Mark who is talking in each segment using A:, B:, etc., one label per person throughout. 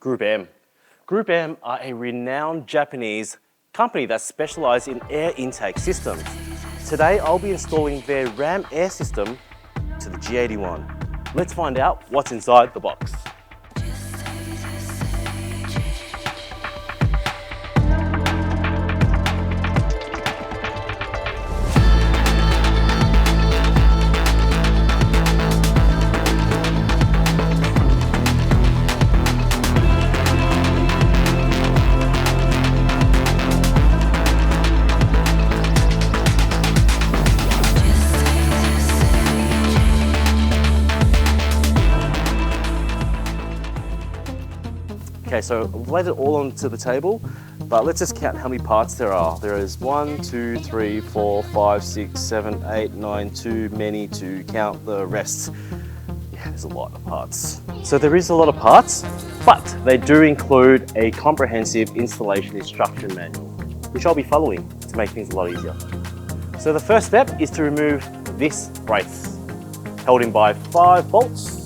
A: Gruppe M. Gruppe M are a renowned Japanese company that specialise in air intake systems. Today I'll be installing their Ram air system to the G81. Let's find out what's inside the box. Okay, so I've laid it all onto the table, but let's just count how many parts there are. There is 1, 2, 3, 4, 5, 6, 7, 8, 9, too many to count the rest. Yeah, there's a lot of parts. So there is a lot of parts, but they do include a comprehensive installation instruction manual, which I'll be following to make things a lot easier. So the first step is to remove this brace, held in by 5 bolts.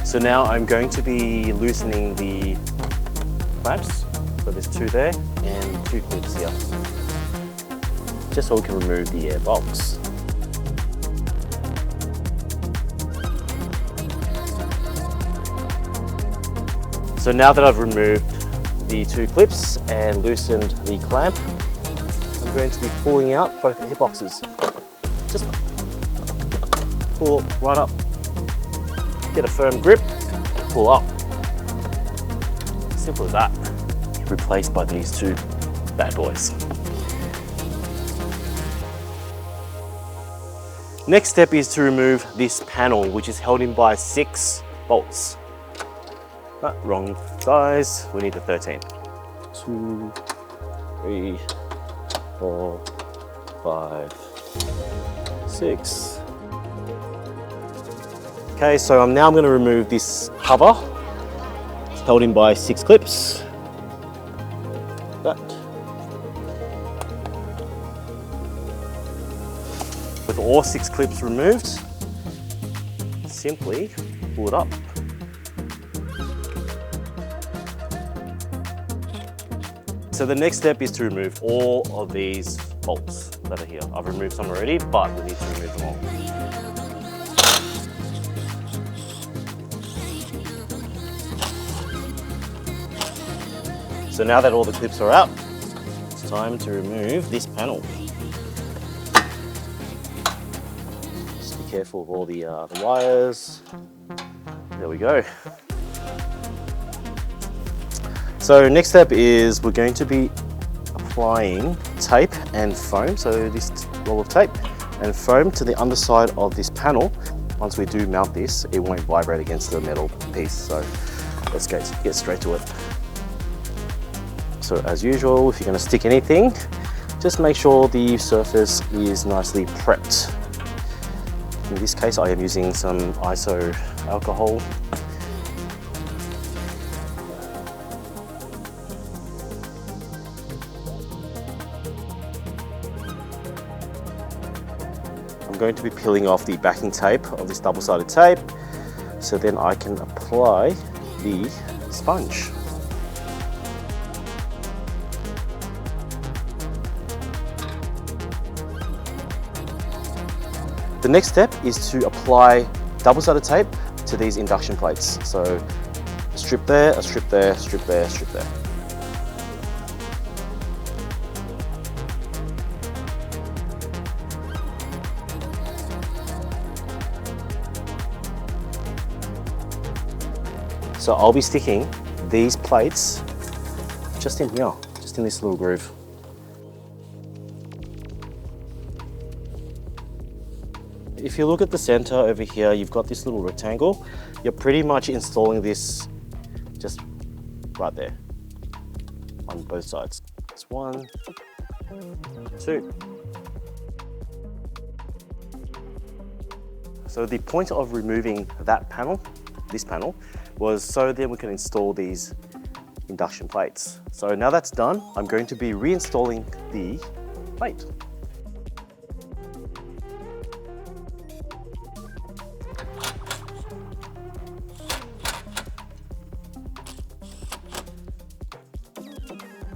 A: So now I'm going to be loosening the clamps. So there's 2 there and 2 clips here, just so we can remove the airbox. So now that I've removed the 2 clips and loosened the clamp, I'm going to be pulling out both airboxes. Just pull right up. Get a firm grip, pull up. Simple as that. Replaced by these 2 bad boys. Next step is to remove this panel, which is held in by 6 bolts. Wrong size, we need the 13. 2, 3, 4, 5, 6. Okay, so I'm now going to remove this cover. It's held in by 6 clips. That. With all 6 clips removed, simply pull it up. So the next step is to remove all of these bolts that are here. I've removed some already, but we need to remove them all. So now that all the clips are out, it's time to remove this panel. Just be careful of all the wires. There we go. So next step is we're going to be applying tape and foam. So this roll of tape and foam to the underside of this panel. Once we do mount this, it won't vibrate against the metal piece. So let's get straight to it. So as usual, if you're going to stick anything, just make sure the surface is nicely prepped. In this case, I am using some iso alcohol. I'm going to be peeling off the backing tape of this double-sided tape, so then I can apply the sponge. The next step is to apply double-sided tape to these induction plates. So a strip there, a strip there, strip there, strip there. So I'll be sticking these plates just in here, just in this little groove. If you look at the center over here, you've got this little rectangle. You're pretty much installing this just right there on both sides. It's 1, 2. So the point of removing that panel, this panel, was so then we can install these induction plates. So now that's done, I'm going to be reinstalling the plate.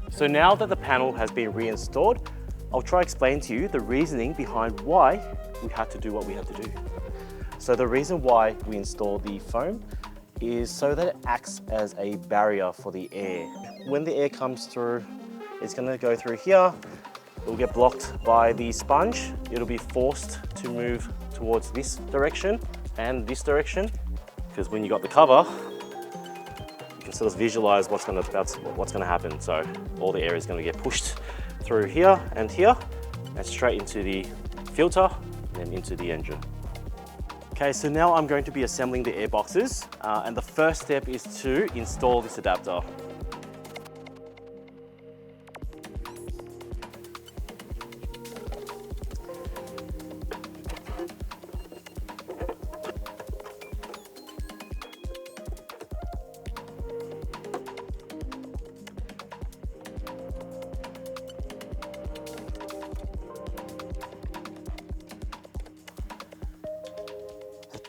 A: So now that the panel has been reinstalled, I'll try to explain to you the reasoning behind why we had to do what we had to do. So the reason why we installed the foam is so that it acts as a barrier for the air. When the air comes through, it's going to go through here, it will get blocked by the sponge, it'll be forced to move towards this direction and this direction, because when you got the cover, you can sort of visualize what's going to happen. So all the air is going to get pushed through here and straight into the filter and then into the engine. Okay, so now I'm going to be assembling the airboxes, and the first step is to install this adapter.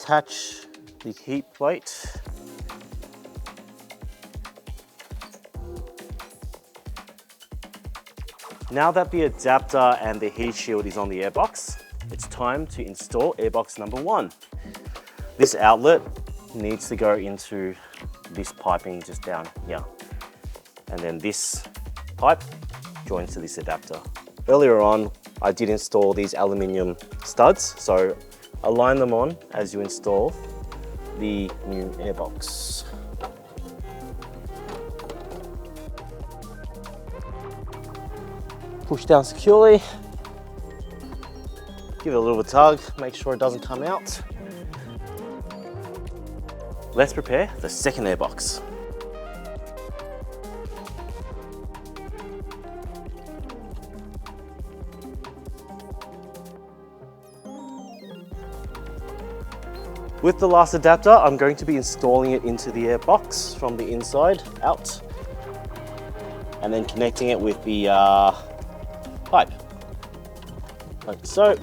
A: Attach the heat plate. Now that the adapter and the heat shield is on the airbox, it's time to install airbox number 1. This outlet needs to go into this piping just down here. And then this pipe joins to this adapter. Earlier on, I did install these aluminium studs, so align them on as you install the new airbox. Push down securely, give it a little tug, make sure it doesn't come out. Let's prepare the second airbox. With the last adapter, I'm going to be installing it into the airbox from the inside out, and then connecting it with the pipe, like so.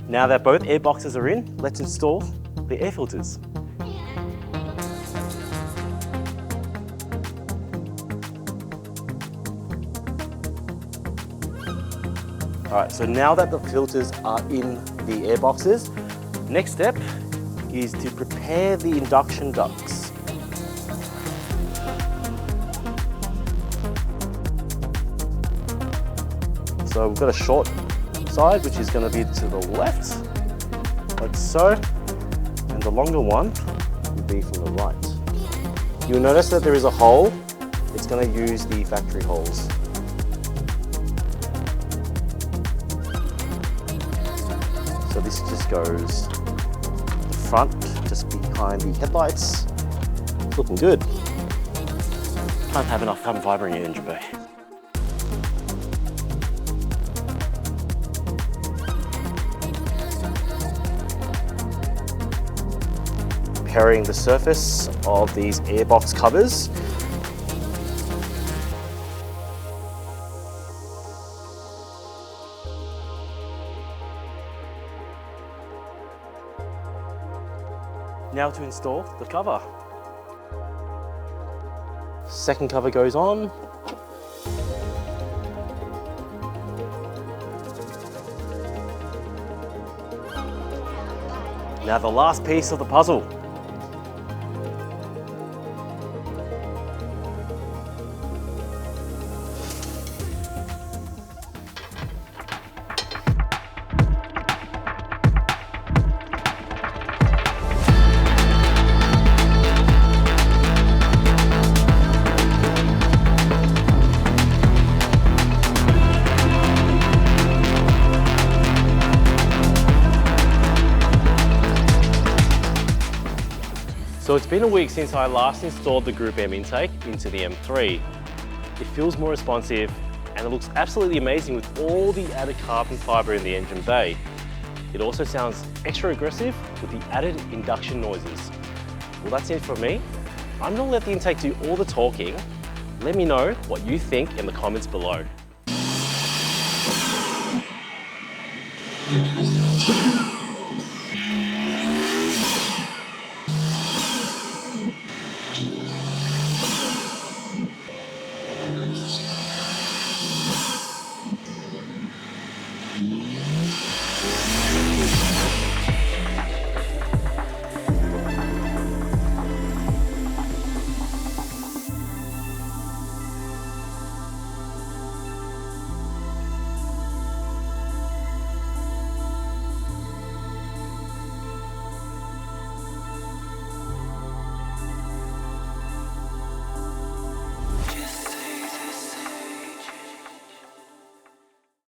A: Now that both airboxes are in, let's install the air filters. Alright, so now that the filters are in the airboxes, next step is to prepare the induction ducts. So we've got a short side, which is going to be to the left, like so, and the longer one will be from the right. You'll notice that there is a hole. It's going to use the factory holes. So this just goes the front, just behind the headlights. It's looking good. Can't have enough carbon fibre in your engine bay. Preparing the surface of these airbox covers. Now to install the cover. Second cover goes on. Now the last piece of the puzzle. So it's been a week since I last installed the Gruppe M intake into the M3. It feels more responsive and it looks absolutely amazing with all the added carbon fibre in the engine bay. It also sounds extra aggressive with the added induction noises. Well, that's it from me. I'm gonna let the intake do all the talking. Let me know what you think in the comments below.